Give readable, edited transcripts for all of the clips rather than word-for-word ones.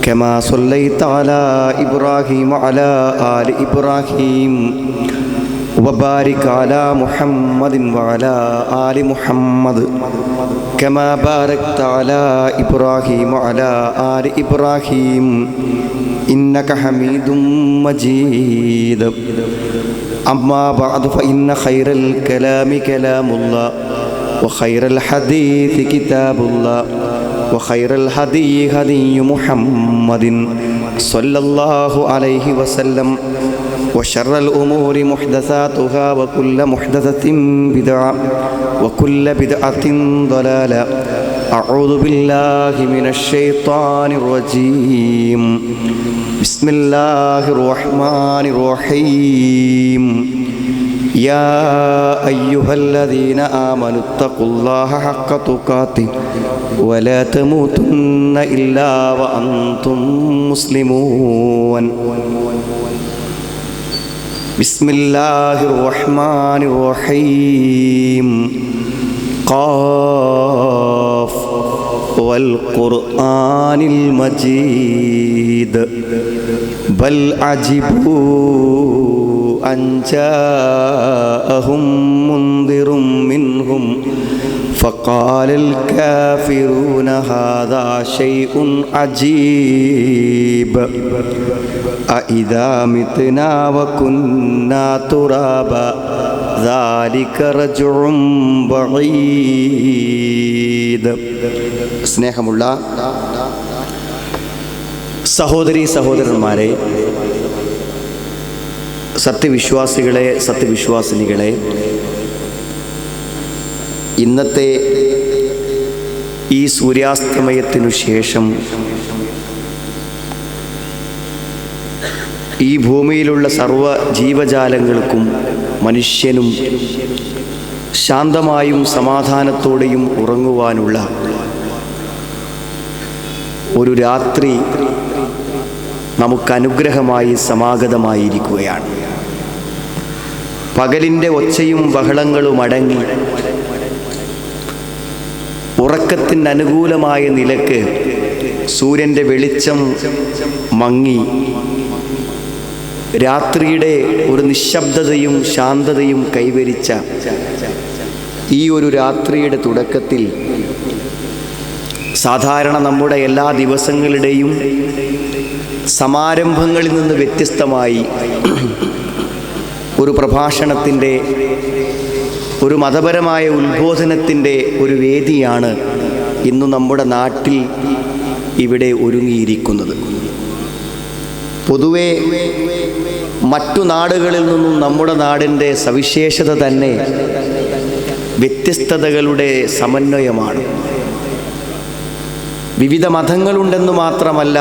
كما صليت على إبراهيم وعلى آل إبراهيم وبارك على محمد وعلى آل محمد كما باركت على إبراهيم وعلى آل إبراهيم إنك حميد مجيد. أما بعد فإن خير الكلام كلام الله وخير الحديث كتاب الله وخير الهدي هدي محمد صلى الله عليه وسلم وشر الأمور محدثاتها وكل محدثة بدعة وكل بدعة ضلالة. أعوذ بالله من الشيطان الرجيم. بسم الله الرحمن الرحيم. يا أيها الذين آمنوا اتقوا الله حق تقاته ولا تموتن إلا وأنتم مسلمون. بسم الله الرحمن الرحيم. قاف والقرآن المجيد بل عجبوا أن جاءهم منذر منهم فقال الكافرون هذا شيء عجيب أإذا متنا وكنا ترابا ذلك رجع بعيد. സ്നേഹമുള്ള സഹോദരീ സഹോദരന്മാരെ, സത്യവിശ്വാസികളെ, സത്യവിശ്വാസിനികളെ, ഇന്നത്തെ ഈ സൂര്യാസ്തമയത്തിനു ശേഷം ഈ ഭൂമിയിലുള്ള സർവ്വ ജീവജാലങ്ങൾക്കും മനുഷ്യനും ശാന്തമായും സമാധാനത്തോടെയും ഉറങ്ങുവാനുള്ള ഒരു രാത്രി നമുക്കനുഗ്രഹമായി സമാഗതമായിരിക്കുകയാണ്. പകലിൻ്റെ ഒച്ചയും ബഹളങ്ങളും അടങ്ങി ഉറക്കത്തിന് അനുകൂലമായ നിലക്ക് സൂര്യൻ്റെ വെളിച്ചം മങ്ങി രാത്രിയുടെ ഒരു നിശബ്ദതയും ശാന്തതയും കൈവരിച്ച ഈ ഒരു രാത്രിയുടെ തുടക്കത്തിൽ സാധാരണ നമ്മുടെ എല്ലാ ദിവസങ്ങളുടെയും സമാരംഭങ്ങളിൽ നിന്ന് വ്യത്യസ്തമായി ഒരു പ്രഭാഷണത്തിൻ്റെ, ഒരു മതപരമായ ഉത്ബോധനത്തിൻ്റെ ഒരു വേദിയാണ് ഇന്ന് നമ്മുടെ നാട്ടിൽ ഇവിടെ ഒരുങ്ങിയിരിക്കുന്നത്. പൊതുവെ മറ്റു നാടുകളിൽ നിന്നും നമ്മുടെ നാടിൻ്റെ സവിശേഷത തന്നെ വ്യത്യസ്തതകളുടെ സമന്വയമാണ്. വിവിധ മതങ്ങളുണ്ടെന്ന് മാത്രമല്ല,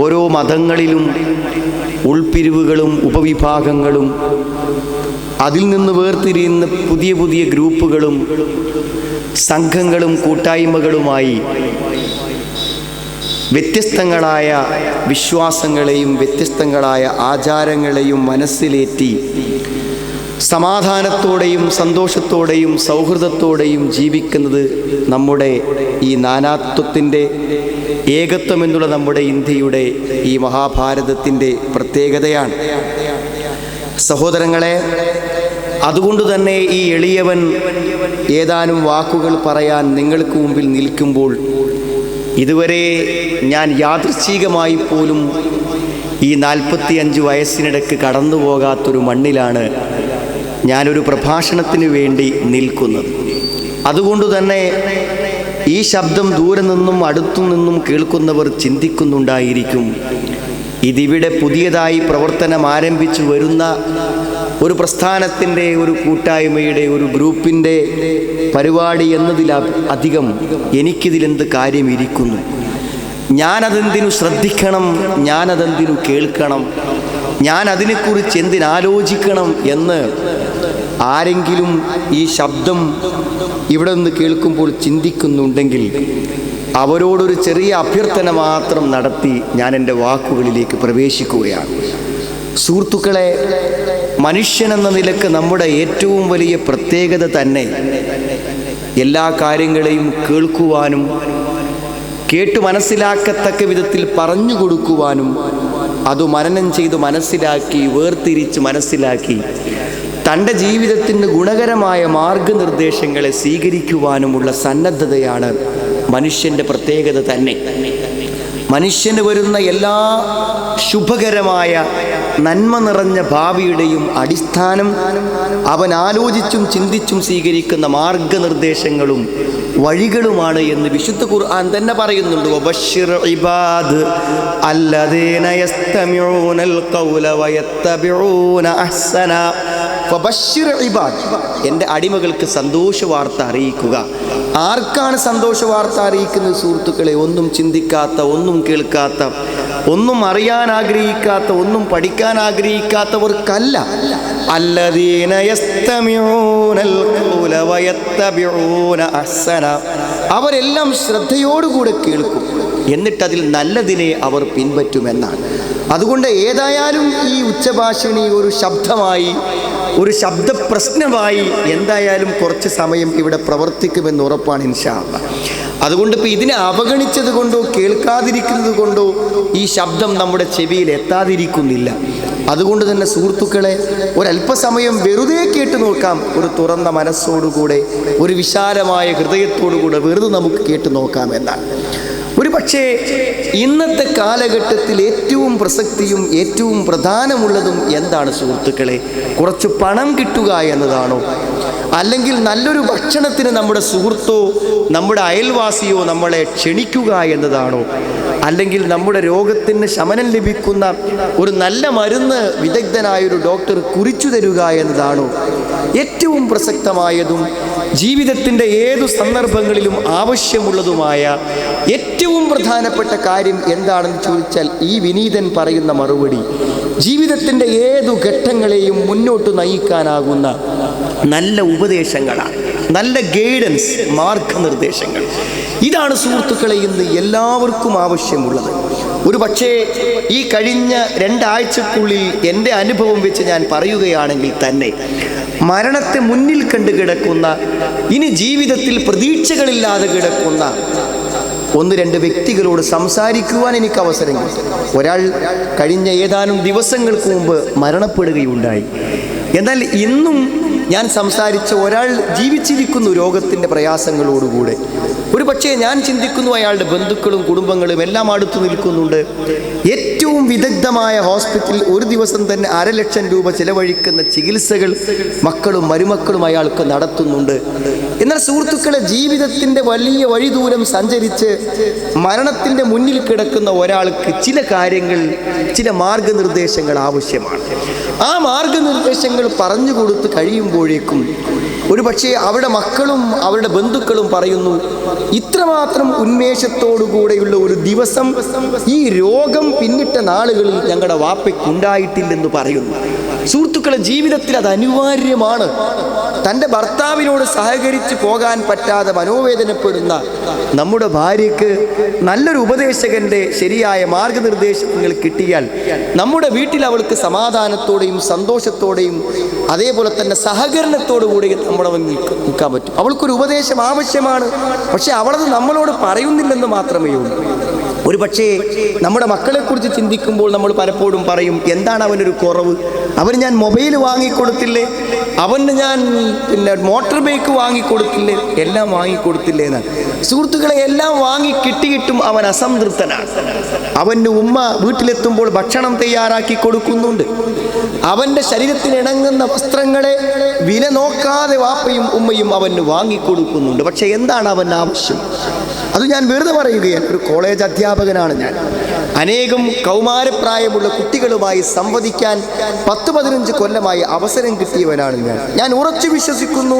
ഓരോ മതങ്ങളിലും ഉൾപ്പിരിവുകളും ഉപവിഭാഗങ്ങളും അതിൽ നിന്ന് വേർതിരിയുന്ന പുതിയ പുതിയ ഗ്രൂപ്പുകളും സംഘങ്ങളും കൂട്ടായ്മകളുമായി വ്യത്യസ്തങ്ങളായ വിശ്വാസങ്ങളെയും വ്യത്യസ്തങ്ങളായ ആചാരങ്ങളെയും മനസ്സിലേറ്റി സമാധാനത്തോടെയും സന്തോഷത്തോടെയും സൗഹൃദത്തോടെയും ജീവിക്കുന്നത് നമ്മുടെ ഈ നാനാത്വത്തിൻ്റെ ഏകത്വം എന്നുള്ള നമ്മുടെ ഇന്ത്യയുടെ ഈ മഹാഭാരതത്തിൻ്റെ പ്രത്യേകതയാണ്. സഹോദരങ്ങളെ, അതുകൊണ്ട് തന്നെ ഈ എളിയവൻ ഏതാനും വാക്കുകൾ പറയാൻ നിങ്ങൾക്ക് മുമ്പിൽ നിൽക്കുമ്പോൾ, ഇതുവരെ ഞാൻ യാദൃച്ഛികമായി പോലും ഈ 45 വയസ്സിനിടയ്ക്ക് കടന്നു പോകാത്തൊരു മണ്ണിലാണ് ഞാനൊരു പ്രഭാഷണത്തിന് വേണ്ടി നിൽക്കുന്നത്. അതുകൊണ്ട് തന്നെ ഈ ശബ്ദം ദൂരെ നിന്നും അടുത്തു നിന്നും കേൾക്കുന്നവർ ചിന്തിക്കുന്നുണ്ടായിരിക്കും, ഇതിവിടെ പുതിയതായി പ്രവർത്തനം ആരംഭിച്ചു വരുന്ന ഒരു പ്രസ്ഥാനത്തിൻ്റെ, ഒരു കൂട്ടായ്മയുടെ, ഒരു ഗ്രൂപ്പിൻ്റെ പരിപാടി എന്നതിലധികം എനിക്കിതിലെന്ത് കാര്യമിരിക്കുന്നു, ഞാനതെന്തിനു ശ്രദ്ധിക്കണം, ഞാനതെന്തിനു കേൾക്കണം, ഞാൻ അതിനെക്കുറിച്ച് എന്തിനാലോചിക്കണം എന്ന് ആരെങ്കിലും ഈ ശബ്ദം ഇവിടെ നിന്ന് കേൾക്കുമ്പോൾ ചിന്തിക്കുന്നുണ്ടെങ്കിൽ അവരോടൊരു ചെറിയ അഭ്യർത്ഥന മാത്രം നടത്തി ഞാൻ എൻ്റെ വാക്കുകളിലേക്ക് പ്രവേശിക്കുകയാണ്. സുഹൃത്തുക്കളെ, മനുഷ്യനെന്ന നിലക്ക് നമ്മുടെ ഏറ്റവും വലിയ പ്രത്യേകത തന്നെ എല്ലാ കാര്യങ്ങളെയും കേൾക്കുവാനും കേട്ടു മനസ്സിലാക്കത്തക്ക വിധത്തിൽ പറഞ്ഞു കൊടുക്കുവാനും അത് മനനം ചെയ്ത് മനസ്സിലാക്കി വേർതിരിച്ച് മനസ്സിലാക്കി തൻ്റെ ജീവിതത്തിന് ഗുണകരമായ മാർഗനിർദ്ദേശങ്ങളെ സ്വീകരിക്കുവാനുമുള്ള സന്നദ്ധതയാണ് മനുഷ്യൻ്റെ പ്രത്യേകത തന്നെ. മനുഷ്യന് വരുന്ന എല്ലാ ശുഭകരമായ നന്മ നിറഞ്ഞ ഭാവിയുടെയും അടിസ്ഥാനം അവൻ ആലോചിച്ചും ചിന്തിച്ചും സ്വീകരിക്കുന്ന മാർഗനിർദ്ദേശങ്ങളും വഴികളുമാണ് എന്ന് വിശുദ്ധ ഖുർആൻ തന്നെ പറയുന്നുണ്ട്. വബശ്ശിർ ഇബാദ് അല്ലദീന യസ്തമിഊനൽ ഖൗല വയത്തബിഊന അഹ്സന. വബശ്ശിർ ഇബാദ്, എൻ്റെ അടിമകൾക്ക് സന്തോഷ വാർത്ത അറിയിക്കുക. ആർക്കാണ് സന്തോഷ വാർത്ത അറിയിക്കുന്നത് സുഹൃത്തുക്കളെ? ഒന്നും ചിന്തിക്കാത്ത, ഒന്നും കേൾക്കാത്ത, ഒന്നും അറിയാൻ ആഗ്രഹിക്കാത്ത, ഒന്നും പഠിക്കാൻ ആഗ്രഹിക്കാത്തവർക്കല്ല. അല്ലദീന യസ്തമിഊനൽ ഖൗല വയത്തബിഊന അഹ്സന. അവരെല്ലാം ശ്രദ്ധയോടുകൂടെ കേൾക്കും, എന്നിട്ടതിൽ നല്ലതിനെ അവർ പിൻപറ്റുമെന്നാണ്. അതുകൊണ്ട് ഏതായാലും ഈ ഉച്ചഭാഷിണി ഒരു ശബ്ദമായി, ഒരു ശബ്ദപ്രശ്നമായി എന്തായാലും കുറച്ച് സമയം ഇവിടെ പ്രവർത്തിക്കുമെന്ന് ഉറപ്പാണ് ഇൻഷാ അല്ലാഹ്. അതുകൊണ്ട് ഇപ്പോൾ ഇതിനെ അവഗണിച്ചത് കൊണ്ടോ കേൾക്കാതിരിക്കുന്നത് കൊണ്ടോ ഈ ശബ്ദം നമ്മുടെ ചെവിയിൽ എത്താതിരിക്കുന്നില്ല. അതുകൊണ്ട് തന്നെ സുഹൃത്തുക്കളെ, ഒരല്പസമയം വെറുതെ കേട്ടു നോക്കാം. ഒരു തുറന്ന മനസ്സോടുകൂടെ, ഒരു വിശാലമായ ഹൃദയത്തോടുകൂടെ വെറുതെ നമുക്ക് കേട്ടു നോക്കാം എന്നാണ്. ഒരു പക്ഷേ ഇന്നത്തെ കാലഘട്ടത്തിൽ ഏറ്റവും പ്രസക്തിയും ഏറ്റവും പ്രധാനമുള്ളതും എന്താണ് സുഹൃത്തുക്കളെ? കുറച്ച് പണം കിട്ടുക എന്നതാണോ? അല്ലെങ്കിൽ നല്ലൊരു ഭക്ഷണത്തിന് നമ്മുടെ സുഹൃത്തോ നമ്മുടെ അയൽവാസിയോ നമ്മളെ ക്ഷണിക്കുക എന്നതാണോ? അല്ലെങ്കിൽ നമ്മുടെ രോഗത്തിന് ശമനം ലഭിക്കുന്ന ഒരു നല്ല മരുന്ന് വിദഗ്ധനായൊരു ഡോക്ടർ കുറിച്ചു തരുക എന്നതാണോ ഏറ്റവും പ്രസക്തമായതും ജീവിതത്തിൻ്റെ ഏതു സന്ദർഭങ്ങളിലും ആവശ്യമുള്ളതുമായ ഏറ്റവും പ്രധാനപ്പെട്ട കാര്യം എന്താണെന്ന് ചോദിച്ചാൽ ഈ വിനീതൻ പറയുന്ന മറുപടി ജീവിതത്തിൻ്റെ ഏതു ഘട്ടങ്ങളെയും മുന്നോട്ട് നയിക്കാനാകുന്ന നല്ല ഉപദേശങ്ങളാണ്, നല്ല ഗൈഡൻസ്, മാർഗനിർദ്ദേശങ്ങൾ. ഇതാണ് സുഹൃത്തുക്കളെ ഇന്ന് എല്ലാവർക്കും ആവശ്യമുള്ളത്. ഒരു പക്ഷേ ഈ കഴിഞ്ഞ 2 ആഴ്ചക്കുള്ളിൽ എൻ്റെ അനുഭവം വെച്ച് ഞാൻ പറയുകയാണെങ്കിൽ തന്നെ മരണത്തെ മുന്നിൽ കണ്ടു കിടക്കുന്ന, ഇനി ജീവിതത്തിൽ പ്രതീക്ഷകളില്ലാതെ കിടക്കുന്ന 1-2 വ്യക്തികളോട് സംസാരിക്കുവാൻ എനിക്ക് അവസരം കിട്ടി. ഒരാൾ കഴിഞ്ഞ ഏതാനും ദിവസങ്ങൾക്ക് മുമ്പ് മരണപ്പെടുകയുണ്ടായി. എന്നാൽ ഇന്നും ഞാൻ സംസാരിച്ച ഒരാൾ ജീവിച്ചിരിക്കുന്നു രോഗത്തിൻ്റെ പ്രയാസങ്ങളോടുകൂടെ. ഒരു പക്ഷേ ഞാൻ ചിന്തിക്കുന്നു അയാളുടെ ബന്ധുക്കളും കുടുംബങ്ങളും എല്ലാം അടുത്തു നിൽക്കുന്നുണ്ട്. ഏറ്റവും വിദഗ്ധമായ ഹോസ്പിറ്റലിൽ ഒരു ദിവസം തന്നെ 500,000 രൂപ ചിലവഴിക്കുന്ന ചികിത്സകൾ മക്കളും മരുമക്കളും അയാൾക്ക് നടത്തുന്നുണ്ട്. എന്നാൽ സുഹൃത്തുക്കളെ, ജീവിതത്തിൻ്റെ വലിയ വഴിദൂരം സഞ്ചരിച്ച് മരണത്തിൻ്റെ മുന്നിൽ കിടക്കുന്ന ഒരാൾക്ക് ചില കാര്യങ്ങൾ, ചില മാർഗനിർദ്ദേശങ്ങൾ ആവശ്യമാണ്. ആ മാർഗനിർദ്ദേശങ്ങൾ പറഞ്ഞു കൊടുത്ത് കഴിയുമ്പോഴേക്കും ഒരു പക്ഷേ അവരുടെ മക്കളും അവരുടെ ബന്ധുക്കളും പറയുന്നു, ഇത്രമാത്രം ഉന്മേഷത്തോടുകൂടെയുള്ള ഒരു ദിവസം ഈ രോഗം പിന്നിട്ട നാളുകളിൽ ഞങ്ങളുടെ വാപ്പയ്ക്കുണ്ടായിട്ടില്ലെന്ന് പറയുന്നു. സുഹൃത്തുക്കളെ, ജീവിതത്തിൽ അത് അനിവാര്യമാണ്. തൻ്റെ ഭർത്താവിനോട് സഹകരിച്ച് പോകാൻ പറ്റാതെ മനോവേദനപ്പെടുന്ന നമ്മുടെ ഭാര്യയ്ക്ക് നല്ലൊരു ഉപദേശകൻ്റെ ശരിയായ മാർഗനിർദ്ദേശങ്ങൾ കിട്ടിയാൽ നമ്മുടെ വീട്ടിൽ അവൾക്ക് സമാധാനത്തോടെയും സന്തോഷത്തോടെയും അതേപോലെ തന്നെ സഹകരണത്തോടു കൂടി നമ്മുടെ നിൽക്കാൻ പറ്റും. അവൾക്കൊരു ഉപദേശം ആവശ്യമാണ്, പക്ഷെ അവളത് നമ്മളോട് പറയുന്നില്ലെന്ന് മാത്രമേ ഉള്ളൂ. ഒരു പക്ഷേ നമ്മുടെ മക്കളെക്കുറിച്ച് ചിന്തിക്കുമ്പോൾ നമ്മൾ പലപ്പോഴും പറയും, എന്താണ് അവനൊരു കുറവ്? അവന് ഞാൻ മൊബൈൽ വാങ്ങിക്കൊടുത്തില്ലേ, അവന് ഞാൻ മോട്ടോർ ബൈക്ക് വാങ്ങിക്കൊടുത്തില്ലേ, എല്ലാം വാങ്ങിക്കൊടുത്തില്ലേ എന്നാണ്. സുഹൃത്തുക്കളെ, എല്ലാം വാങ്ങി കിട്ടിയിട്ടും അവൻ അസംതൃപ്തനാണ്. അവൻ്റെ ഉമ്മ വീട്ടിലെത്തുമ്പോൾ ഭക്ഷണം തയ്യാറാക്കി കൊടുക്കുന്നുണ്ട്. അവൻ്റെ ശരീരത്തിന് ഇണങ്ങുന്ന വസ്ത്രങ്ങളെ വില നോക്കാതെ വാപ്പയും ഉമ്മയും അവന് വാങ്ങിക്കൊടുക്കുന്നുണ്ട്. പക്ഷെ എന്താണ് അവൻ്റെ ആവശ്യം? അത് ഞാൻ വെറുതെ പറയുകയാണ്. ഒരു കോളേജ് അധ്യാപകനാണ് ഞാൻ. അനേകം കൗമാരപ്രായമുള്ള കുട്ടികളുമായി സംവദിക്കാൻ 10-15 കൊല്ലമായി അവസരം കിട്ടിയവനാണ് ഞാൻ ഉറച്ചു വിശ്വസിക്കുന്നു,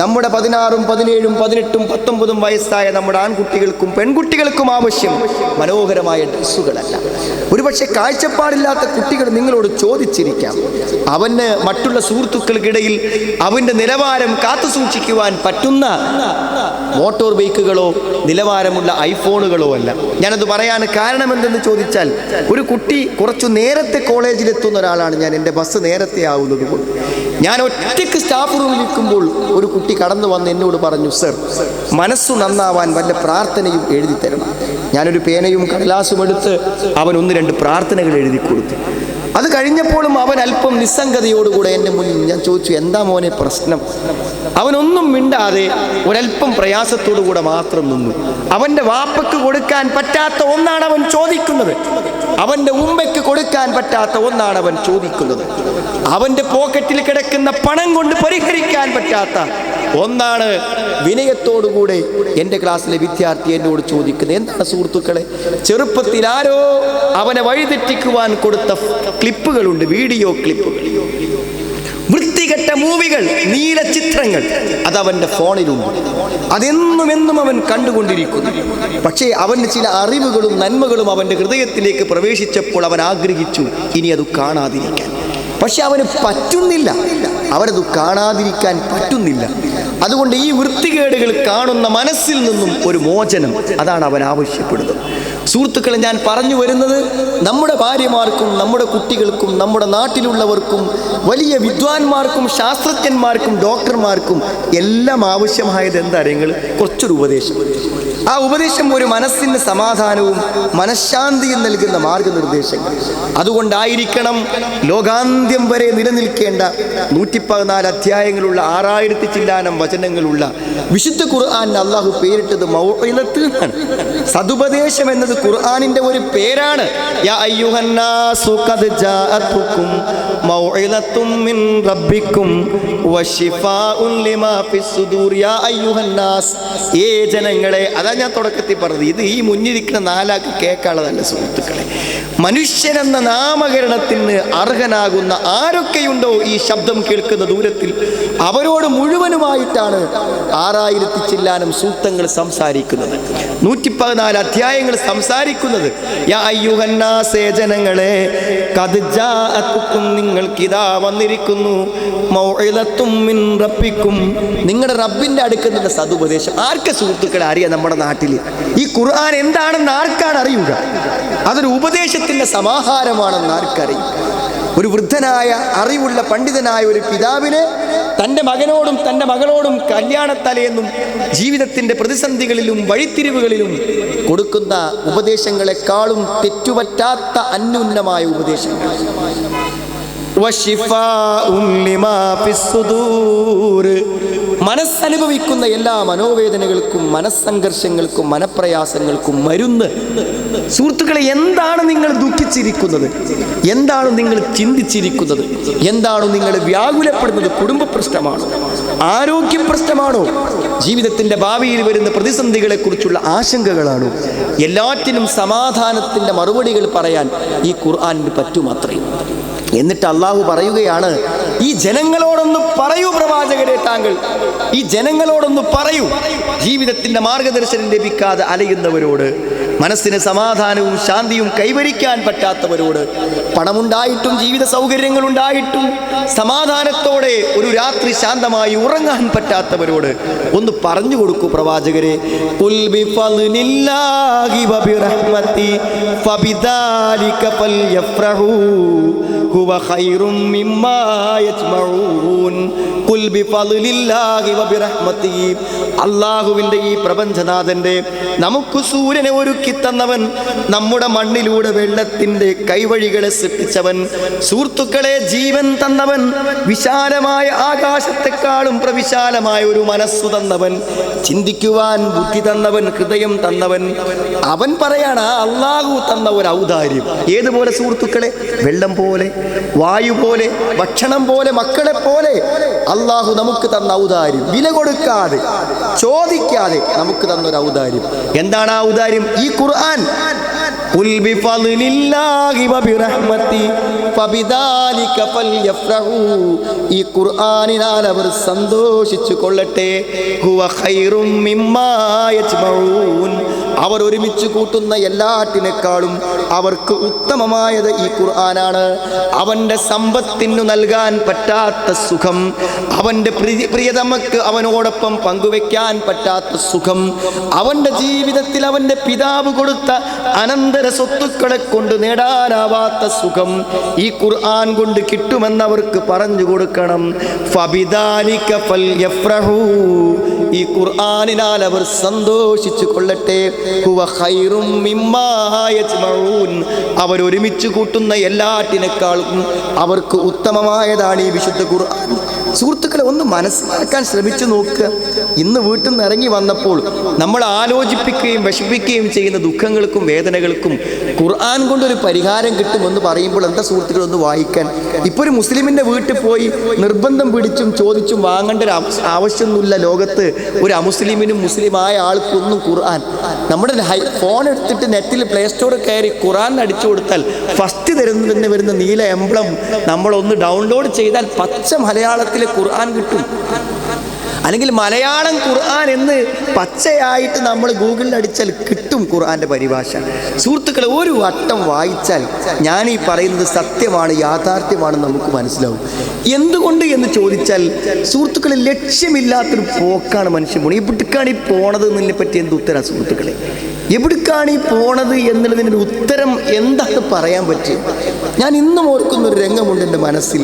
നമ്മുടെ 16, 17, 18, 19 വയസ്സായ നമ്മുടെ ആൺകുട്ടികൾക്കും പെൺകുട്ടികൾക്കും ആവശ്യം മനോഹരമായ ഡ്രസ്സുകളല്ല. ഒരുപക്ഷെ കാഴ്ചപ്പാടില്ലാത്ത കുട്ടികൾ നിങ്ങളോട് ചോദിച്ചിരിക്കാം, അവന് മറ്റുള്ള സുഹൃത്തുക്കൾക്കിടയിൽ അവൻ്റെ നിലവാരം കാത്തു സൂക്ഷിക്കുവാൻ പറ്റുന്ന മോട്ടോർ ബൈക്കുകളോ നിലവാരമുള്ള ഐഫോണുകളോ അല്ല. ഞാനത് പറയാൻ കാരണം എന്തെന്ന് ചോദിച്ചാൽ, ഒരു കുട്ടി കുറച്ചു നേരത്തെ കോളേജിലെത്തുന്ന ഒരാളാണ് ഞാൻ. എൻ്റെ ബസ് നേരത്തെ ആവുന്നത് കൊണ്ട് ഞാൻ ഒറ്റയ്ക്ക് സ്റ്റാഫ് റൂമിൽ ഇരിക്കുമ്പോൾ ഒരു കുട്ടി കടന്നു വന്ന് എന്നോട് പറഞ്ഞു, സർ, മനസ്സു നന്നാവാൻ വല്ല പ്രാർത്ഥനയും എഴുതി തരണം. ഞാനൊരു പേനയും കടലാസും എടുത്ത് അവൻ 1-2 പ്രാർത്ഥനകൾ എഴുതി കൊടുത്തു. അത് കഴിഞ്ഞപ്പോഴും അവൻ അല്പം നിസ്സംഗതയോടുകൂടെ എൻ്റെ മുന്നിൽ. ഞാൻ ചോദിച്ചു, എന്താ മോനെ പ്രശ്നം? അവനൊന്നും മിണ്ടാതെ ഒരല്പം പ്രയാസത്തോടുകൂടെ മാത്രം നിന്നു. അവൻ്റെ വാപ്പയ്ക്ക് കൊടുക്കാൻ പറ്റാത്ത ഒന്നാണ് അവൻ ചോദിക്കുന്നത്. അവൻ്റെ ഉമ്മയ്ക്ക് കൊടുക്കാൻ പറ്റാത്ത ഒന്നാണ് അവൻ ചോദിക്കുന്നത്. അവൻ്റെ പോക്കറ്റിൽ കിടക്കുന്ന പണം കൊണ്ട് പരിഹരിക്കാൻ പറ്റാത്ത ഒന്നാണ് വിനയത്തോടുകൂടെ എൻ്റെ ക്ലാസ്സിലെ വിദ്യാർത്ഥി എന്നോട് ചോദിക്കുന്നത്. എന്താണ് സുഹൃത്തുക്കളെ? ചെറുപ്പത്തിൽ ആരോ അവനെ വഴിതെറ്റിക്കുവാൻ കൊടുത്ത ക്ലിപ്പുകളുണ്ട്, വീഡിയോ ക്ലിപ്പുകൾ, വൃത്തികെട്ട മൂവികൾ, നീല ചിത്രങ്ങൾ, അതവൻ്റെ ഫോണിലുണ്ട്. അതെന്നും അവൻ കണ്ടുകൊണ്ടിരിക്കുന്നു. പക്ഷേ അവൻ്റെ ചില അറിവുകളും നന്മകളും അവൻ്റെ ഹൃദയത്തിലേക്ക് പ്രവേശിച്ചപ്പോൾ അവൻ ആഗ്രഹിച്ചു ഇനി അത് കാണാതിരിക്കാൻ. പക്ഷെ അവന് പറ്റുന്നില്ല, അവനത് കാണാതിരിക്കാൻ പറ്റുന്നില്ല. അതുകൊണ്ട് ഈ വൃത്തികേടുകൾ കാണുന്ന മനസ്സിൽ നിന്നും ഒരു മോചനം, അതാണ് അവൻ ആവശ്യപ്പെടുന്നത്. സുഹൃത്തുക്കളെ, ഞാൻ പറഞ്ഞു വരുന്നത്, നമ്മുടെ ഭാര്യമാർക്കും നമ്മുടെ കുട്ടികൾക്കും നമ്മുടെ നാട്ടിലുള്ളവർക്കും വലിയ വിദ്വാൻമാർക്കും ശാസ്ത്രജ്ഞന്മാർക്കും ഡോക്ടർമാർക്കും എല്ലാം ആവശ്യമായത് എന്താ നിങ്ങൾ? കുറച്ചൊരു ഉപദേശം. ആ ഉപദേശം ഒരു മനസ്സിന് സമാധാനവും മനഃശാന്തിയും നൽകുന്ന മാർഗനിർദ്ദേശങ്ങൾ. അതുകൊണ്ടായിരിക്കണം ലോകാന്ത്യം വരെ നിലനിൽക്കേണ്ട 114 അധ്യായങ്ങളുള്ള 6000 ചില്ലാനം വചനങ്ങളുള്ള വിശുദ്ധ ഖുർആൻ അള്ളാഹു പേരിട്ടത് മൗഇദത്ത് എന്നാണ്. സതുപദേശം എന്നത് ഖുർആനിന്റെ ഒരു പേരാണ്. യാ അയ്യുഹന്നാസു ഖദ് ജാഅതുകും മൗഇദത്തും മിൻ റബ്ബിക്കും വശിഫാഉൻ ലിമാ ഫിസ്സുദൂർ. യാ അയ്യുഹന്നാസ്, ഏ ജനങ്ങളെ. അതാ ഞാൻ തുടക്കത്തിൽ പറഞ്ഞത്. ഇത് ഈ മുന്നിരിക്കുന്ന 4 ആൾക്ക് കേൾക്കാനുള്ളതല്ല സുഹൃത്തുക്കളെ. മനുഷ്യനെന്ന നാമകരണത്തിന് അർഹനാകുന്ന ആരൊക്കെയുണ്ടോ ഈ ശബ്ദം കേൾക്കുന്ന ദൂരത്തിൽ, അവരോട് മുഴുവനുമായിട്ടാണ് 6000 ചില്ലാനം സൂക്തങ്ങൾ സംസാരിക്കുന്നത്, 114 അധ്യായങ്ങൾ സംസാരിക്കുന്നത്. യാ അയ്യുഹന്നാസേ, ജനങ്ങളെ, ഖദ് ജാഅതുകും, നിങ്ങൾക്കിതാ വന്നിരിക്കുന്നു, മൗഇദത്തും മിൻ റബ്ബിക്കും, നിങ്ങളുടെ റബ്ബിന്റെ അടുക്കൽ നിന്ന് സതുപദേശം. ആർക്ക് സുഹൃത്തുക്കളെ അറിയാം? നമ്മുടെ നാട്ടിൽ ഈ ഖുർആൻ എന്താണെന്ന് ആർക്കാണ് അറിയുക? അതൊരു ഉപദേശത്തിന്റെ സമാഹാരമാണെന്ന് ആർക്കറിയും? ഒരു വൃദ്ധനായ അറിവുള്ള പണ്ഡിതനായ ഒരു പിതാവിന് തൻ്റെ മകനോടും തൻ്റെ മകളോടും കല്യാണത്തലേന്നും ജീവിതത്തിൻ്റെ പ്രതിസന്ധികളിലും വഴിത്തിരിവുകളിലും കൊടുക്കുന്ന ഉപദേശങ്ങളെക്കാളും തെറ്റുപറ്റാത്ത അന്യുന്നമായ ഉപദേശങ്ങൾ. മനസ്സനുഭവിക്കുന്ന എല്ലാ മനോവേദനകൾക്കും മനസ്സംഘർഷങ്ങൾക്കും മനപ്രയാസങ്ങൾക്കും മരുന്ന്. സുഹൃത്തുക്കളെ, എന്താണ് നിങ്ങൾ ദുഃഖിച്ചിരിക്കുന്നത്? എന്താണ് നിങ്ങൾ ചിന്തിച്ചിരിക്കുന്നത്? എന്താണ് നിങ്ങൾ വ്യാകുലപ്പെടുന്നത്? കുടുംബ പ്രശ്നമാണോ? ആരോഗ്യ പ്രശ്നമാണോ? ജീവിതത്തിൻ്റെ ഭാവിയിൽ വരുന്ന പ്രതിസന്ധികളെ കുറിച്ചുള്ള ആശങ്കകളാണോ? എല്ലാറ്റിനും സമാധാനത്തിൻ്റെ മറുപടികൾ പറയാൻ ഈ ഖുർആനിന് പറ്റുമത്രേ. എന്നിട്ട് അള്ളാഹു പറയുകയാണ്, ഈ ജനങ്ങളോടൊന്ന് പറയൂ പ്രവാചകരെ, താങ്കൾ ഈ ജനങ്ങളോടൊന്ന് പറയൂ. ജീവിതത്തിൻ്റെ മാർഗദർശനം ലഭിക്കാതെ അലയുന്നവരോട്, മനസ്സിന് സമാധാനവും ശാന്തിയും കൈവരിക്കാൻ പറ്റാത്തവരോട്, പണമുണ്ടായിട്ടും ജീവിത സൗകര്യങ്ങളുണ്ടായിട്ടും സമാധാനത്തോടെ ഒരു രാത്രി ശാന്തമായി ഉറങ്ങാൻ പറ്റാത്തവരോട് ഒന്ന് പറഞ്ഞു കൊടുക്കൂ പ്രവാചകരെ. ഖുൽ ബിഫദ്ലില്ലാഹി വബിറഹ്മതി ഫബിദാലിക ഫൽയഫ്റഹൂ ഹുവ ഖൈറും മിമ്മാ യജ്മഊൻ. ഖുൽ ബിഫദ്ലില്ലാഹി വബിറഹ്മതി, അല്ലാഹുവിൻ്റെ ഈ പ്രപഞ്ചനാഥൻ്റെ, നമുക്ക് സൂര്യനെ ഒരുക്കി തന്നവൻ, നമ്മുടെ മണ്ണിലൂടെ വെള്ളത്തിൻ്റെ കൈവഴികളെ സൃഷ്ടിച്ചവൻ, സുഹൃത്തുക്കളെ ജീവൻ തന്നവൻ, വിശാലമായ ആകാശത്തെക്കാളും പ്രവിശാലമായ ഒരു മനസ്സു തന്നവൻ, ചിന്തിക്കുവാൻ ബുദ്ധി തന്നവൻ, ഹൃദയം തന്നവൻ, അവൻ പറയാണ് ആ അല്ലാഹു തന്ന ഒരു ഔദാര്യം. ഏതുപോലെ സുഹൃത്തുക്കളെ? വെള്ളം പോലെ, വായു പോലെ, ഭക്ഷണം പോലെ, മക്കളെ പോലെ അല്ലാഹു നമുക്ക് തന്ന ഔദാര്യം. വില കൊടുക്കാതെ, ചോദിക്കാതെ നമുക്ക് തന്നൊരു ഔദാര്യം. എന്താണ് ആ ഔദാര്യം? ഈ ഖുർആൻ. ഖുൽ ബിഫദ്ലില്ലാഹി വബിറഹ്മതി ഫബിദാലിക ഫൽയഫ്റഹൂ. ഈ ഖുർആനിനാൽ അവർ സന്തോഷിച്ചു കൊള്ളട്ടെ. ഹുവ ഖൈറും മിമ്മാ യജ്മഊൻ. അവർ ഒരുമിച്ച് കൂട്ടുന്ന എല്ലാറ്റിനേക്കാളും അവർക്ക് ഉത്തമമായത് ഈ ഖുർആനാണ്. അവൻ്റെ സമ്പത്തിനു നൽകാൻ പറ്റാത്ത സുഖം, അവൻ്റെ പ്രിയതമക്ക് അവനോടൊപ്പം പങ്കുവെക്കാൻ പറ്റാത്ത സുഖം, അവൻ്റെ ജീവിതത്തിൽ അവൻ്റെ പിതാവ് കൊടുത്ത അനന്തര സ്വത്തുക്കളെ കൊണ്ട് നേടാനാവാത്ത സുഖം ഈ ഖുർആൻ കൊണ്ട് കിട്ടുമെന്നവർക്ക് പറഞ്ഞു കൊടുക്കണം. ഫബിദാലിക ഫൽയഫ്റഹൂ, ഈ ഖുർആനിനാൽ അവർ സന്തോഷിച്ചു കൊള്ളട്ടെ. ഹുവ ഖൈറും മിമ്മാ യജ്മഊൻ, അവർ ഒരുമിച്ച് കൂട്ടുന്ന എല്ലാറ്റിനേക്കാളും അവർക്ക് ഉത്തമമായതാണ് ഈ വിശുദ്ധ ഖുർആൻ. സുഹൃത്തുക്കളെ, ഒന്ന് മനസ്സിലാക്കാൻ ശ്രമിച്ചു നോക്കുക. ഇന്ന് വീട്ടിൽ നിന്ന് ഇറങ്ങി വന്നപ്പോൾ നമ്മൾ ആലോചിപ്പിക്കുകയും വിഷമിക്കുകയും ചെയ്യുന്ന ദുഃഖങ്ങൾക്കും വേദനകൾക്കും ഖുർആൻ കൊണ്ടൊരു പരിഹാരം കിട്ടുമെന്ന് പറയുമ്പോൾ എന്താ സുഹൃത്തുക്കൾ ഒന്ന് വായിക്കാൻ. ഇപ്പോൾ ഒരു മുസ്ലിമിൻ്റെ വീട്ടിൽ പോയി നിർബന്ധം പിടിച്ചും ചോദിച്ചും വാങ്ങേണ്ട ഒരു ആവശ്യമൊന്നുമില്ല. ലോകത്ത് ഒരു അമുസ്ലിമിനും മുസ്ലിമായ ആൾക്കൊന്നും ഖുർആൻ നമ്മുടെ ഫോൺ എടുത്തിട്ട് നെറ്റിൽ പ്ലേ സ്റ്റോറിൽ കയറി ഖുർആൻ അടിച്ചു കൊടുത്താൽ ഫസ്റ്റ് തരുന്നതിന് വരുന്ന നീല എംബ്ലം നമ്മളൊന്ന് ഡൗൺലോഡ് ചെയ്താൽ പച്ച മലയാളത്തിൽ ഖുർആൻ കിട്ടും. അല്ലെങ്കിൽ മലയാളം ഖുർആൻ എന്ന് പച്ചയായിട്ട് നമ്മൾ ഗൂഗിളിൽ അടിച്ചാൽ കിട്ടും ഖുർആൻ്റെ പരിഭാഷ. സുഹൃത്തുക്കളെ, ഒരു വട്ടം വായിച്ചാൽ ഞാൻ ഈ പറയുന്നത് സത്യമാണ്, യാഥാർത്ഥ്യമാണെന്ന് നമുക്ക് മനസ്സിലാവും. എന്തുകൊണ്ട് എന്ന് ചോദിച്ചാൽ സുഹൃത്തുക്കളെ, ലക്ഷ്യമില്ലാത്തൊരു പോക്കാണ് മനുഷ്യൻ പോണത്. എവിടേക്കാണ് ഈ പോണത് എന്നതിനെ പറ്റി എന്ത് ഉത്തരം സുഹൃത്തുക്കളെ? എവിടേക്കാണ് ഈ പോണത് എന്നുള്ളതിൻ്റെ ഉത്തരം എന്താണ് പറയാൻ പറ്റുക? ഞാൻ ഇന്നും ഓർക്കുന്നൊരു രംഗമുണ്ട് എൻ്റെ മനസ്സിൽ.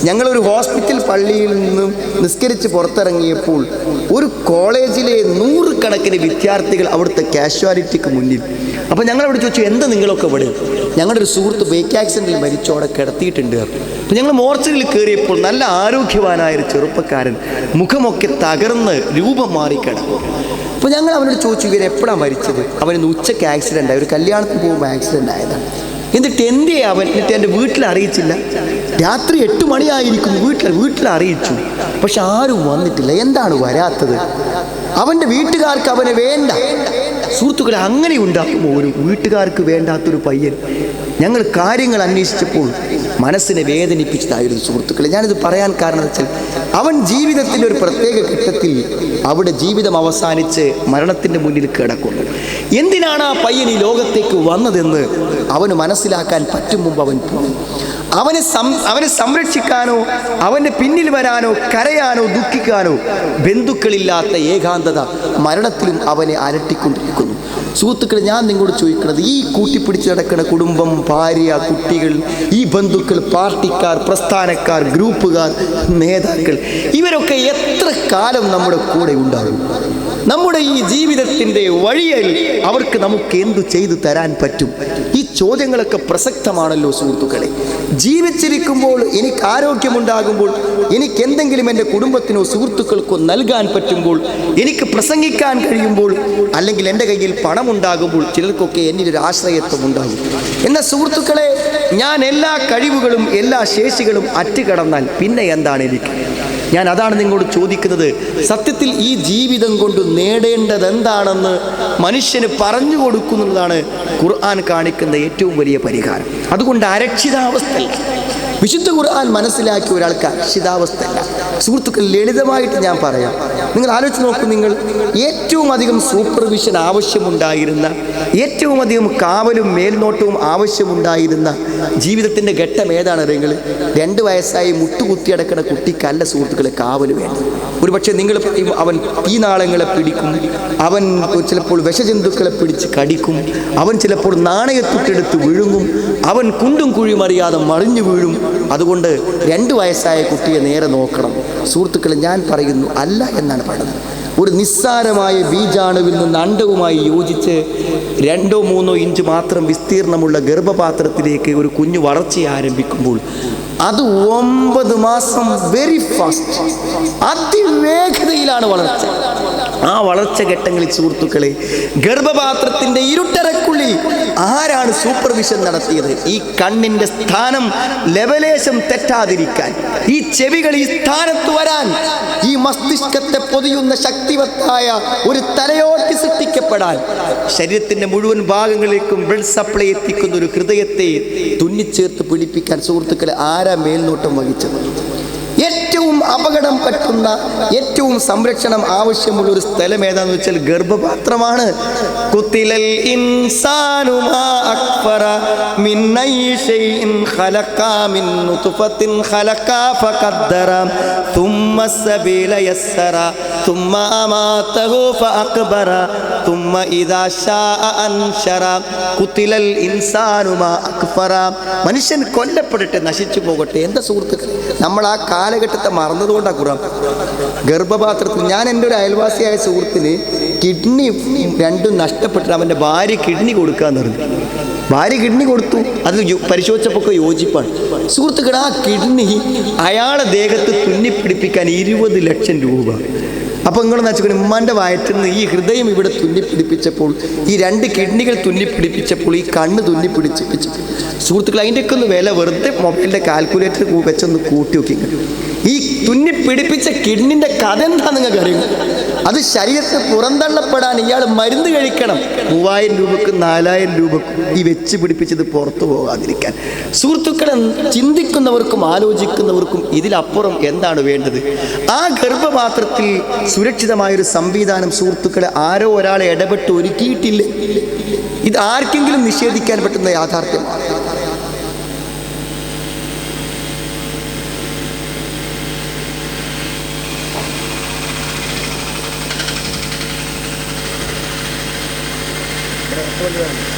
ഞങ്ങളൊരു ഹോസ്പിറ്റൽ പള്ളിയിൽ നിന്ന് നിസ്കരിച്ച് പുറത്തിറങ്ങിയപ്പോൾ ഒരു കോളേജിലെ 100 കണക്കിന് വിദ്യാർത്ഥികൾ അവിടുത്തെ കാഷ്വാലിറ്റിക്ക് മുന്നിൽ. അപ്പോൾ ഞങ്ങളവിടെ ചോദിച്ചു, എന്താ നിങ്ങളൊക്കെ ഇവിടെ? ഞങ്ങളുടെ ഒരു സുഹൃത്ത് ബൈക്ക് ആക്സിഡൻറ്റിൽ മരിച്ചോടെ കിടത്തിയിട്ടുണ്ട്. അപ്പോൾ ഞങ്ങൾ മോർച്ചറിൽ കയറിയപ്പോൾ നല്ല ആരോഗ്യവാനായൊരു ചെറുപ്പക്കാരൻ, മുഖമൊക്കെ തകർന്ന് രൂപം മാറിക്കിടക്കും. അപ്പോൾ ഞങ്ങൾ അവനോട് ചോദിച്ചു, ഇവർ എപ്പോഴാണ് മരിച്ചത്? അവന് ഉച്ചയ്ക്ക് ആക്സിഡൻ്റ് ആയി, ഒരു കല്യാണത്തിന് പോകുമ്പോൾ ആക്സിഡൻ്റ് ആയതാണ്. എന്നിട്ട് എന്തേ അവൻ? എന്നിട്ട് എൻ്റെ വീട്ടിൽ അറിയിച്ചില്ല. രാത്രി 8 മണിയായിരിക്കുന്നു, വീട്ടിൽ അറിയിച്ചു, പക്ഷെ ആരും വന്നിട്ടില്ല. എന്താണ് വരാത്തത്? അവൻ്റെ വീട്ടുകാർക്ക് അവനെ വേണ്ട. സുഹൃത്തുക്കളെ, അങ്ങനെ ഉണ്ടാക്കുമോ ഒരു വീട്ടുകാർക്ക് വേണ്ടാത്തൊരു പയ്യൻ? ഞങ്ങൾ കാര്യങ്ങൾ അന്വേഷിച്ചപ്പോൾ മനസ്സിനെ വേദനിപ്പിച്ചതായിരുന്നു സുഹൃത്തുക്കളെ. ഞാനിത് പറയാൻ കാരണം വെച്ചാൽ അവൻ ജീവിതത്തിൻ്റെ ഒരു പ്രത്യേക ഘട്ടത്തിൽ അവിടെ ജീവിതം അവസാനിച്ച് മരണത്തിൻ്റെ മുന്നിൽ കിടക്കുന്നു. എന്തിനാണ് ആ പയ്യൻ ഈ ലോകത്തേക്ക് വന്നതെന്ന് അവന് മനസ്സിലാക്കാൻ പറ്റും മുമ്പ് അവൻ പോകും. അവനെ സംരക്ഷിക്കാനോ അവൻ്റെ പിന്നിൽ വരാനോ കരയാനോ ദുഃഖിക്കാനോ ബന്ധുക്കളില്ലാത്ത ഏകാന്തത മരണത്തിലും അവനെ അലട്ടിക്കൊണ്ടിരിക്കുന്നു. സുഹൃത്തുക്കളെ, ഞാൻ നിങ്ങളോട് ചോദിക്കുന്നത്, ഈ കൂട്ടിപ്പിടിച്ച് നടക്കുന്ന കുടുംബം, ഭാര്യ, കുട്ടികൾ, ഈ ബന്ധുക്കൾ, പാർട്ടിക്കാർ, പ്രസ്ഥാനക്കാർ, ഗ്രൂപ്പുകാർ, നേതാക്കൾ, ഇവരൊക്കെ എത്ര കാലം നമ്മുടെ കൂടെ ഉണ്ടാകും? നമ്മുടെ ഈ ജീവിതത്തിൻ്റെ വഴിയിൽ അവർക്ക് നമുക്ക് എന്തു ചെയ്തു തരാൻ പറ്റും? ഈ ചോദ്യങ്ങളൊക്കെ പ്രസക്തമാണല്ലോ സുഹൃത്തുക്കളെ. ജീവിച്ചിരിക്കുമ്പോൾ എനിക്ക് ആരോഗ്യമുണ്ടാകുമ്പോൾ, എനിക്ക് എന്തെങ്കിലും എൻ്റെ കുടുംബത്തിനോ സുഹൃത്തുക്കൾക്കോ നൽകാൻ പറ്റുമ്പോൾ, എനിക്ക് പ്രസംഗിക്കാൻ കഴിയുമ്പോൾ, അല്ലെങ്കിൽ എൻ്റെ കയ്യിൽ പണമുണ്ടാകുമ്പോൾ ചിലർക്കൊക്കെ എന്നിലൊരു ആശ്രയത്വം ഉണ്ടാകും. എന്നാൽ സുഹൃത്തുക്കളെ, ഞാൻ എല്ലാ കഴിവുകളും എല്ലാ ശേഷികളും അറ്റുകടന്നാൽ പിന്നെ എന്താണ് എനിക്ക്? ഞാൻ അതാണ് നിങ്ങളോട് ചോദിക്കുന്നത്. സത്യത്തിൽ ഈ ജീവിതം കൊണ്ട് നേടേണ്ടത് എന്താണെന്ന് മനുഷ്യന് പറഞ്ഞു കൊടുക്കുന്നതാണ് ഖുർആൻ കാണിക്കുന്ന ഏറ്റവും വലിയ പരിഹാരം. അതുകൊണ്ട് അരക്ഷിതാവസ്ഥ, വിശുദ്ധ ഖുർആൻ മനസ്സിലാക്കിയ ഒരാൾക്ക് അരക്ഷിതാവസ്ഥയല്ല. സുഹൃത്തുക്കൾ, ലളിതമായിട്ട് ഞാൻ പറയാം. നിങ്ങൾ ആലോചിച്ച് നോക്കൂ, നിങ്ങൾ ഏറ്റവും അധികം സൂപ്പർവിഷൻ ആവശ്യമുണ്ടായിരുന്ന, ഏറ്റവും അധികം കാവലും മേൽനോട്ടവും ആവശ്യമുണ്ടായിരുന്ന ജീവിതത്തിൻ്റെ ഘട്ടം ഏതാണ്? നിങ്ങൾ 2 വയസ്സായി മുട്ടുകുത്തിയടക്കുന്ന കുട്ടിക്കല്ല സുഹൃത്തുക്കളെ കാവൽ വേണം. ഒരുപക്ഷെ നിങ്ങൾ അവൻ തീനാളങ്ങളെ പിടിക്കും, അവൻ ചിലപ്പോൾ വിഷജന്തുക്കളെ പിടിച്ച് കടിക്കും, അവൻ ചിലപ്പോൾ നാണയത്തുട്ടെടുത്ത് വിഴുങ്ങും, അവൻ കുണ്ടും കുഴിയും അറിയാതെ മറിഞ്ഞു വീഴും. അതുകൊണ്ട് 2 വയസ്സായ കുട്ടിയെ നേരെ നോക്കണം. സുഹൃത്തുക്കളെ, ഞാൻ പറയുന്നു അല്ല എന്നാണ് പറയുന്നത്. ഒരു നിസ്സാരമായ ബീജാണുവിൽ നിന്ന് അണ്ഡവുമായി യോജിച്ച് 2-3 ഇഞ്ച് മാത്രം വിസ്തീർണമുള്ള ഗർഭപാത്രത്തിലേക്ക് ഒരു കുഞ്ഞു വളർച്ച ആരംഭിക്കുമ്പോൾ അത് 9 മാസം വെരി ഫാസ്റ്റ്, അതിവേഗതയിലാണ് വളർച്ച. ആ വളർച്ച ഘട്ടങ്ങളിൽ സുഹൃത്തുക്കളെ, ഗർഭപാത്രത്തിൻ്റെ ഇരുട്ടറക്കുള്ളിൽ ആരാണ് സൂപ്പർവിഷൻ നടത്തിയത്? ഈ കണ്ണിൻ്റെ സ്ഥാനം ലെവലേശം തെറ്റാതിരിക്കാൻ, ഈ ചെവികൾ ഈ സ്ഥാനത്ത് വരാൻ, ഈ മസ്തിഷ്കത്തെ പൊതിയുന്ന ശക്തിവത്തായ ഒരു തലയോട്ടി സൃഷ്ടിക്കപ്പെടാൻ, ശരീരത്തിൻ്റെ മുഴുവൻ ഭാഗങ്ങളിലേക്കും ബ്ലഡ് സപ്ലൈ എത്തിക്കുന്ന ഒരു ഹൃദയത്തെ തുന്നിച്ചേർത്ത് പിടിപ്പിക്കാൻ സുഹൃത്തുക്കളെ ആരാ മേൽനോട്ടം വഹിച്ചത്? ഏറ്റവും അപകടം പറ്റുന്ന ഏറ്റവും സംരക്ഷണം ആവശ്യമുള്ള ഒരു സ്ഥലം ഏതാന്ന് വെച്ചാൽ ഗർഭപാത്രമാണ്. ഖുതിലൽ ഇൻസാനു മാ അക്ഫറ മിൻ അയ്യി ശൈഇൻ ഖലഖ മിൻ നുത്ഫത്തിൻ ഖലഖ ഫഖദ്ദറ ثم السبيل يسر ثم أماته فأقبر ثم إذا شاء أنشر قتل الإنسان ما أكفر. മനുഷ്യൻ കൊല്ലപ്പെടട്ടെ, നശിച്ചു പോകട്ടെ. എന്താ സുഹൃത്തുക്കൾ, നമ്മൾ ആ കാലഘട്ടത്തെ മറന്നതുകൊണ്ടാണ് ഖുർആൻ. ഗർഭപാത്രത്തിൽ ഞാൻ എൻ്റെ ഒരു അയൽവാസിയായ സുഹൃത്തിന് കിഡ്നി രണ്ടും നഷ്ടപ്പെട്ടിട്ട് അവൻ്റെ ഭാര്യ കിഡ്നി കൊടുക്കാന്ന് പറഞ്ഞു. ഭാര്യ കിഡ്നി കൊടുത്തു. അത് പരിശോധിച്ചപ്പോൾ യോജിപ്പാണ്. സുഹൃത്തുക്കൾ, ആ കിഡ്നി അയാളെ ദേഹത്ത് തുന്നിപ്പിടിപ്പിക്കാൻ 20 ലക്ഷം രൂപ. അപ്പോൾ നിങ്ങളെന്ന് വെച്ചാൽ ഉമ്മാൻ്റെ വയറ്റിൽ നിന്ന് ഈ ഹൃദയം ഇവിടെ തുന്നിപ്പിടിപ്പിച്ചപ്പോൾ, ഈ 2 കിഡ്നികൾ തുന്നിപ്പിടിപ്പിച്ചപ്പോൾ, ഈ കണ്ണ് തുന്നിപ്പിടിപ്പിച്ചപ്പോൾ, സുഹൃത്തുക്കൾ അതിൻ്റെയൊക്കെ ഒന്ന് വില വെറുതെ മൊബൈലിൻ്റെ കാൽക്കുലേറ്റർ വെച്ചൊന്ന് കൂട്ടി നോക്കി. ഈ തുന്നിപ്പിടിപ്പിച്ച കിഡ്നിൻ്റെ കഥ എന്താ നിങ്ങൾക്ക് അറിയുമോ? അത് ശരീരത്തിൽ പുറന്തള്ളപ്പെടാൻ ഇയാൾ മരുന്ന് കഴിക്കണം. 3000 രൂപക്കും 4000 രൂപക്കും ഈ വെച്ച് പിടിപ്പിച്ചത് പുറത്തു പോകാതിരിക്കാൻ. സുഹൃത്തുക്കളെ, ചിന്തിക്കുന്നവർക്കും ആലോചിക്കുന്നവർക്കും ഇതിലപ്പുറം എന്താണ് വേണ്ടത്? ആ ഗർഭപാത്രത്തിൽ സുരക്ഷിതമായൊരു സംവിധാനം സുഹൃത്തുക്കളെ ആരോ ഒരാളെ ഇടപെട്ട് ഒരുക്കിയിട്ടില്ലേ? ഇത് ആർക്കെങ്കിലും നിഷേധിക്കാൻ പറ്റുന്ന യാഥാർത്ഥ്യമാണ്. Gracias.